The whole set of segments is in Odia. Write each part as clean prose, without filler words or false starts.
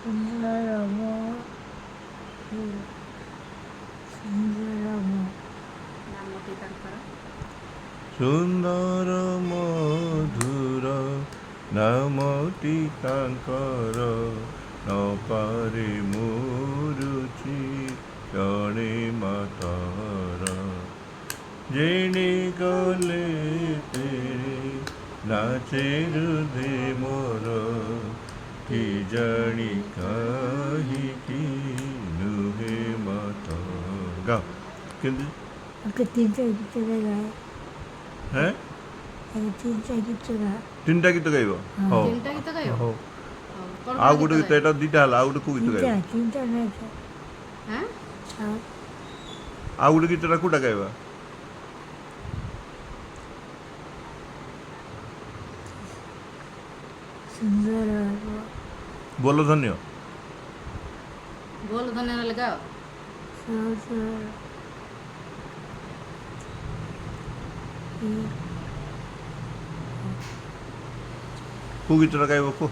ସୁନ୍ଦର ନାମଟି ତାଙ୍କର ସୁନ୍ଦର ମଧୁର ନାମଟି ତାଙ୍କର ନ ପାରେ ମୁରୁଚି ଜଣେ ମାତାର ଯେଣେ ଗଲେ ତେରେ ନାଚେ ହୃଦେ ମୋର କି ଜାଣି କାହିଁକି ନୁହେଁ ମାତା ଗାଅ କେମିତି ଆଗ ତିନିଟା ଗୀତ ଗାଏ ହେଁ ଆଗ ତିନିଟା ଗୀତ ଗାଏ ତିନିଟା ଗୀତ ଗାଇବ ହଉ ତିନିଟା ଗୀତ ଗାଇବ ହଉ ହଉ କ'ଣ ଆଉ କ'ଣ ଗୋଟେ ଗୀତ ଏଇଟା ଦୁଇଟା ହେଲା ଆଉ ଗୋଟେ କୋଉ ଗୀତ ତିନିଟା ଗାଇବ ତିନିଟା ନାଚ ହାଁ ଆଉ ଆଉ ଗୋଟେ ଗୀତଟା କୋଉଟା ଗାଇବା ସୁନ୍ଦର ବୋଲ ଧନ୍ୟ ବୋଲ ଧନ୍ୟ ନହେଲେ ଗାଅ କୋଉ ଗୀତଟା ଗାଇବ କୁହ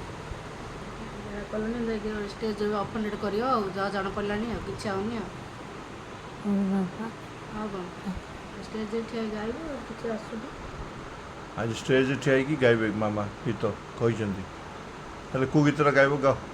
କଲନି ଯାଇକି ଷ୍ଟେଜ୍ ଅପେଣ୍ଡେଡ଼ କରିବ ଆଉ ଯାହା ଜଣାପଡ଼ିଲାଣି ଆଉ କିଛି ଆଉନି ଆଉ ବାପା ଆଉ କ'ଣ ଷ୍ଟେଜ୍ରେ ଠିଆ ହେଇକି ଗାଇବ ଆଉ କିଛି ଆସୁନି ଆଜି ଷ୍ଟେଜ୍ରେ ଠିଆ ହେଇକି ଗାଇବେ ମାମା ଗୀତ କହିଛନ୍ତି ହେଲେ କୋଉ ଗୀତଟା ଗାଇବ ଗାଅ